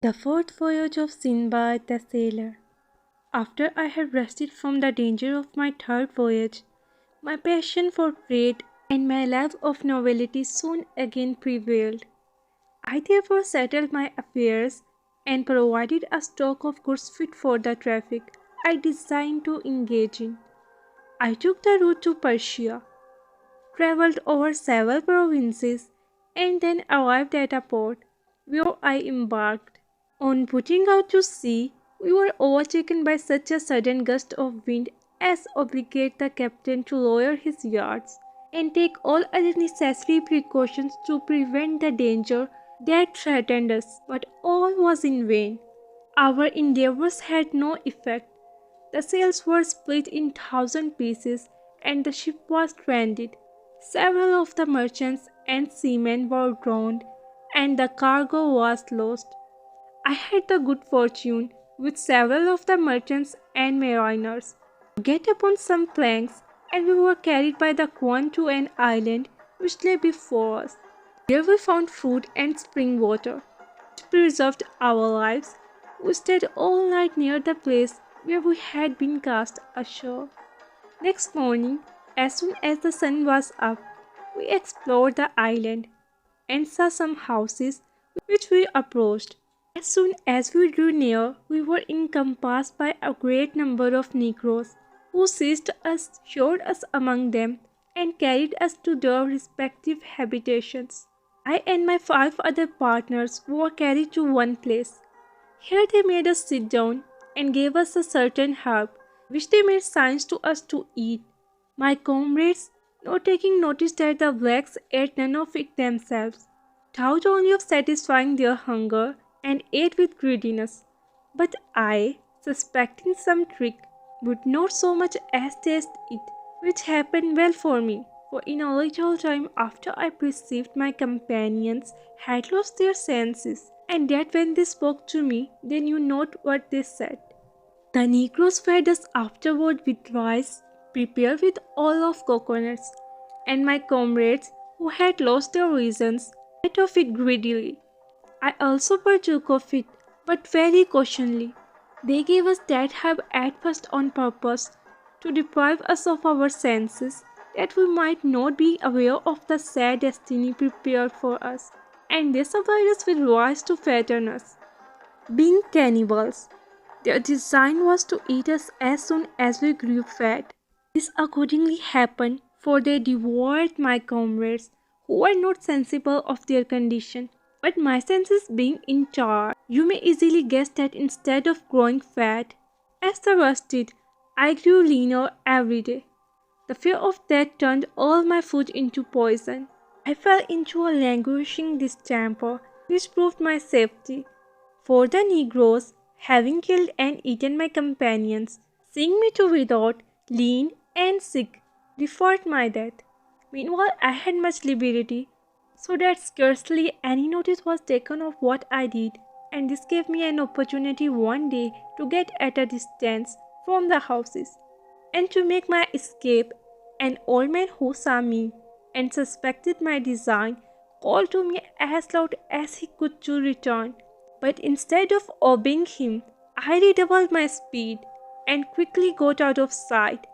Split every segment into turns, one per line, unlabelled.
The fourth voyage of Sindbad the Sailor. After I had rested from the danger of my third voyage, my passion for trade and my love of novelty soon again prevailed. I therefore settled my affairs and provided a stock of goods fit for the traffic I designed to engage in. I took the route to Persia, travelled over several provinces, and then arrived at a port where I embarked. On putting out to sea, we were overtaken by such a sudden gust of wind as obliged the captain to lower his yards and take all other necessary precautions to prevent the danger that threatened us. But all was in vain. Our endeavours had no effect. The sails were split in thousand pieces, and the ship was stranded. Several of the merchants and seamen were drowned, and the cargo was lost. I had the good fortune, with several of the merchants and mariners, to get upon some planks, and we were carried by the Kwan to an island which lay before us. Here we found food and spring water, which preserved our lives. We stayed all night near the place where we had been cast ashore. Next morning, as soon as the sun was up, we explored the island and saw some houses which we approached. As soon as we drew near, we were encompassed by a great number of negroes, who seized us, showed us among them, and carried us to their respective habitations. I and my 5 other partners were carried to one place. Here they made us sit down and gave us a certain herb, which they made signs to us to eat. My comrades, not taking notice that the blacks ate none of it themselves, thought only of satisfying their hunger and ate with greediness. But I, suspecting some trick, would not so much as taste it, which happened well for me, for in a little time after I perceived my companions had lost their senses, and that when they spoke to me, they knew not what they said. The negroes fed us afterward with rice prepared with oil of coconuts, and my comrades, who had lost their reasons, ate of it greedily. I also partook of it, but very cautionally. They gave us that herb at first on purpose to deprive us of our senses, that we might not be aware of the sad destiny prepared for us, and they supplied us with rice to fatten us. Being cannibals, their design was to eat us as soon as we grew fat. This accordingly happened, for they devoured my comrades, who were not sensible of their condition. But my senses being in charge, you may easily guess that instead of growing fat, as the rest did, I grew leaner every day. The fear of death turned all my food into poison. I fell into a languishing distemper, which proved my safety. For the negroes, having killed and eaten my companions, seeing me to without, lean and sick, deferred my death. Meanwhile, I had much liberty, so that scarcely any notice was taken of what I did, and this gave me an opportunity one day to get at a distance from the houses, and to make my escape. An old man who saw me and suspected my design called to me as loud as he could to return, but instead of obeying him, I redoubled my speed and quickly got out of sight.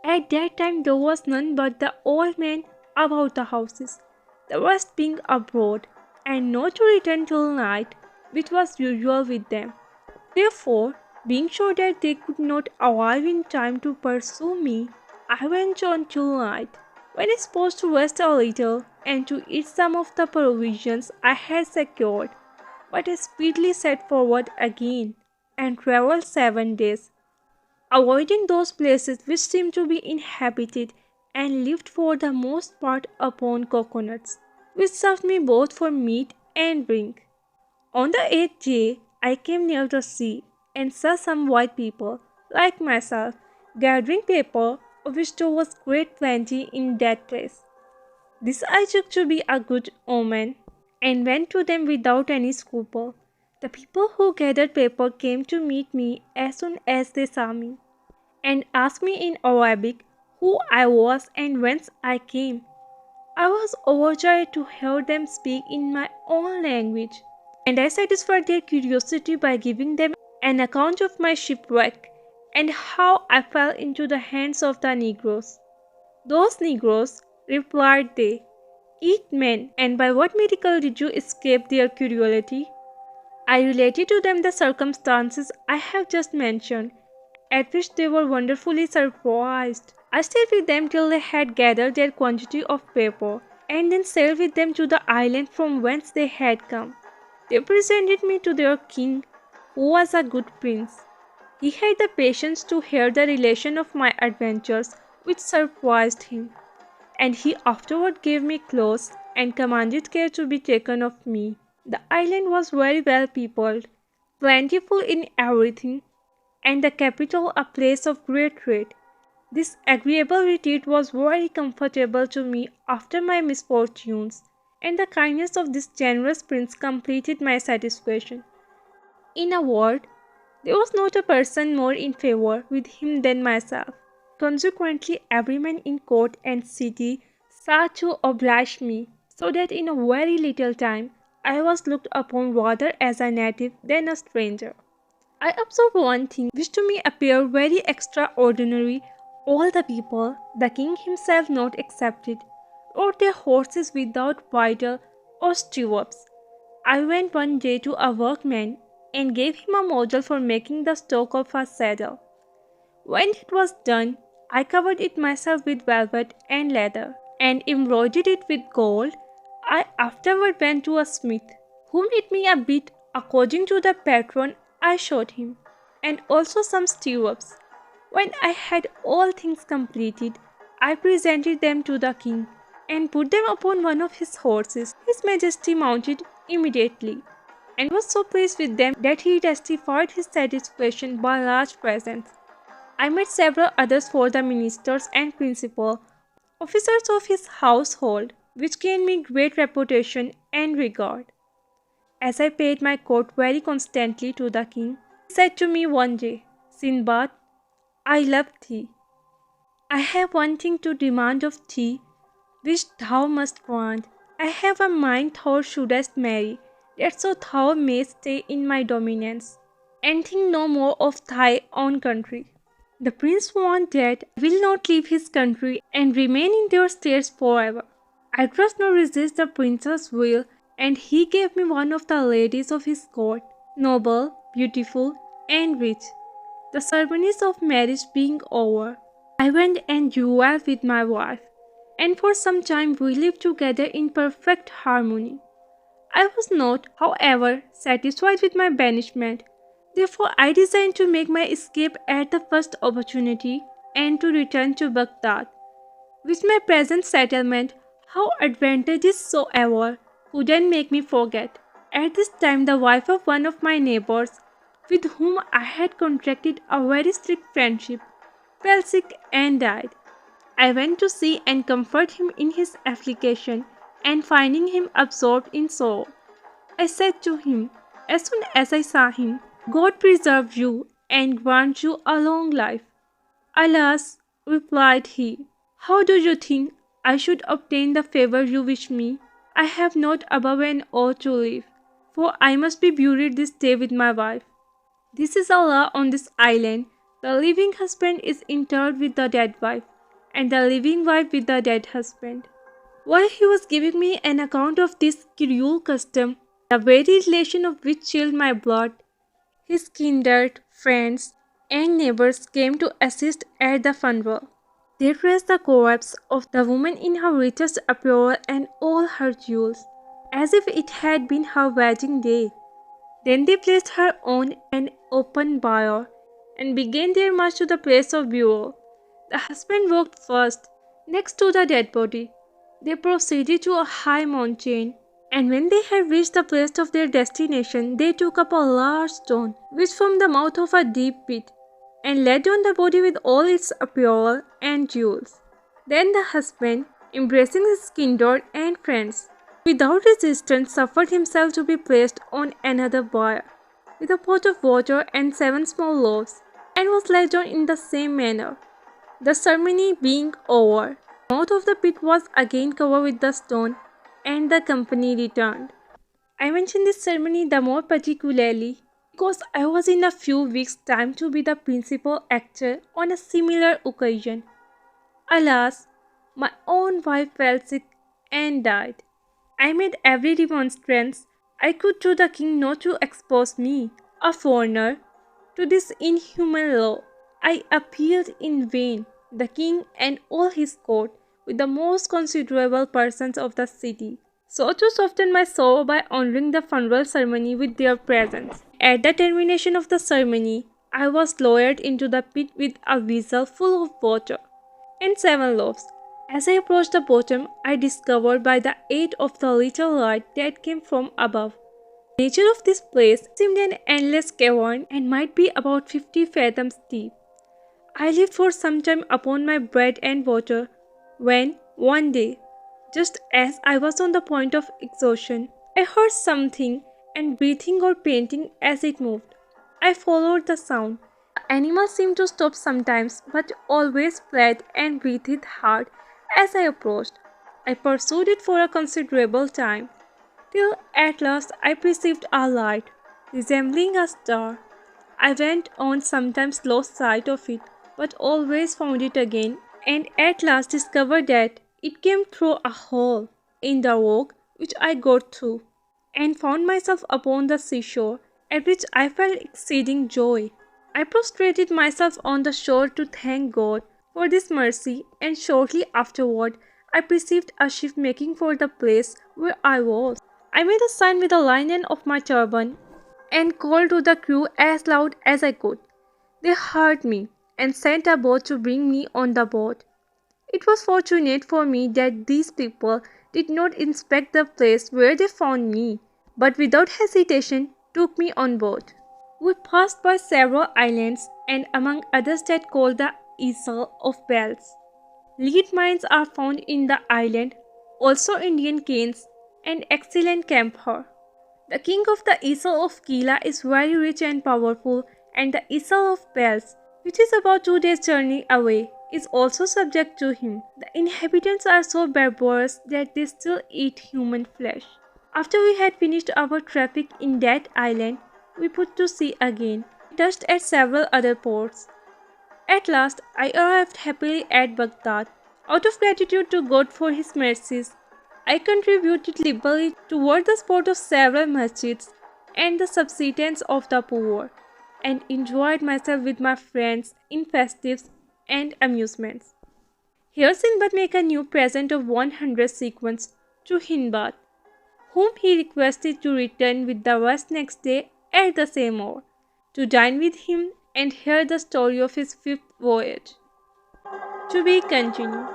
At that time there was none but the old man about the houses, the rest being abroad, and not to return till night, which was usual with them. Therefore, being sure that they could not arrive in time to pursue me, I went on till night, when I supposed to rest a little and to eat some of the provisions I had secured. But I speedily set forward again, and travelled 7 days, avoiding those places which seemed to be inhabited, and lived for the most part upon coconuts, which served me both for meat and drink. On the 8th day I came near the sea, and saw some white people, like myself, gathering paper, of which there was great plenty in that place. This I took to be a good omen, and went to them without any scruple. The people who gathered paper came to meet me as soon as they saw me, and asked me in Arabic who I was and whence I came. I was overjoyed to hear them speak in my own language. and I satisfied their curiosity by giving them an account of my shipwreck and how I fell into the hands of the Negroes. "Those Negroes," replied they, "eat men, and by what miracle did you escape their cruelty?" I related to them the circumstances I have just mentioned, at which they were wonderfully surprised. I stayed with them till they had gathered their quantity of paper, and then sailed with them to the island from whence they had come. They presented me to their king, who was a good prince. He had the patience to hear the relation of my adventures, which surprised him, and he afterward gave me clothes and commanded care to be taken of me. The island was very well peopled, plentiful in everything, and the capital a place of great trade. This agreeable retreat was very comfortable to me after my misfortunes, and the kindness of this generous prince completed my satisfaction. In a word, there was not a person more in favour with him than myself. Consequently, every man in court and city sought to oblige me, so that in a very little time I was looked upon rather as a native than a stranger. I observed one thing which to me appeared very extraordinary. All the people, the king himself not excepted, rode their horses without bridle or stirrups. I went one day to a workman and gave him a model for making the stock of a saddle. When it was done, I covered it myself with velvet and leather, and embroidered it with gold. I afterward went to a smith, who made me a bit according to the pattern I showed him, and also some stirrups. When I had all things completed, I presented them to the king, and put them upon one of his horses. His Majesty mounted immediately, and was so pleased with them that he testified his satisfaction by large presents. I made several others for the ministers and principal officers of his household, which gained me great reputation and regard. As I paid my court very constantly to the king, he said to me one day, "Sindbad, I love thee. I have one thing to demand of thee, which thou must grant. I have a mind thou shouldest marry, that so thou mayst stay in my dominions, and think no more of thy own country." The prince warned that I will not leave his country and remain in their states forever. I durst not resist the prince's will, and he gave me one of the ladies of his court, noble, beautiful, and rich. The ceremonies of marriage being over, I went and duelled with my wife, and for some time we lived together in perfect harmony. I was not, however, satisfied with my banishment. Therefore, I designed to make my escape at the first opportunity and to return to Baghdad, which my present settlement, how advantageous soever, couldn't make me forget. At this time, the wife of one of my neighbors, with whom I had contracted a very strict friendship, fell sick and died. I went to see and comfort him in his affliction, and finding him absorbed in sorrow, I said to him, as soon as I saw him, "God preserve you and grant you a long life." "Alas," replied he, "how do you think I should obtain the favor you wish me? I have not above an hour to live, for I must be buried this day with my wife. This is a law on this island. The living husband is interred with the dead wife, and the living wife with the dead husband." While he was giving me an account of this cruel custom, the very relation of which chilled my blood, his kindred, friends, and neighbors came to assist at the funeral. They dressed the corpse of the woman in her richest apparel and all her jewels, as if it had been her wedding day. Then they placed her on an open bier, and began their march to the place of burial. The husband walked first, next to the dead body. They proceeded to a high mountain, and when they had reached the place of their destination, they took up a large stone, which from the mouth of a deep pit, and laid on the body with all its apparel and jewels. Then the husband, embracing his kindred and friends, without resistance suffered himself to be placed on another bier, with a pot of water and 7 small loaves, and was laid down in the same manner. The ceremony being over, the mouth of the pit was again covered with the stone, and the company returned. I mention this ceremony the more particularly because I was in a few weeks' time to be the principal actor on a similar occasion. Alas, my own wife fell sick and died. I made every remonstrance I could to the king not to expose me, a foreigner, to this inhuman law. I appealed in vain. The king and all his court, with the most considerable persons of the city, sought to soften my sorrow by honoring the funeral ceremony with their presence. At the termination of the ceremony, I was lowered into the pit with a vessel full of water and 7 loaves. As I approached the bottom, I discovered by the aid of the little light that came from above. The nature of this place seemed an endless cavern and might be about 50 fathoms deep. I lived for some time upon my bread and water when, one day, just as I was on the point of exhaustion, I heard something and breathing or painting as it moved. I followed the sound. The animal seemed to stop sometimes but always fled and breathed hard as I approached. I pursued it for a considerable time, till at last I perceived a light, resembling a star. I went on, sometimes lost sight of it, but always found it again, and at last discovered that it came through a hole in the rock which I got through, and found myself upon the seashore, at which I felt exceeding joy. I prostrated myself on the shore to thank God for this mercy, and shortly afterward I perceived a ship making for the place where I was. I made a sign with the linen of my turban and called to the crew as loud as I could. They heard me and sent a boat to bring me on the boat. It was fortunate for me that these people did not inspect the place where they found me, but without hesitation took me on board. We passed by several islands, and among others that called the Isle of Bells. Lead mines are found in the island, also Indian canes and excellent camphor. The king of the Isle of Kila is very rich and powerful, and the Isle of Bells, which is about 2 days' journey away, is also subject to him. The inhabitants are so barbarous that they still eat human flesh. After we had finished our traffic in that island, we put to sea again. We touched at several other ports. At last, I arrived happily at Baghdad. Out of gratitude to God for His mercies, I contributed liberally toward the support of several masjids and the subsistence of the poor, and enjoyed myself with my friends in festives and amusements. Here Sindbad make a new present of 100 sequins to Hindbad, whom he requested to return with the rest next day at the same hour, to dine with him and hear the story of his 5th voyage. To be continued.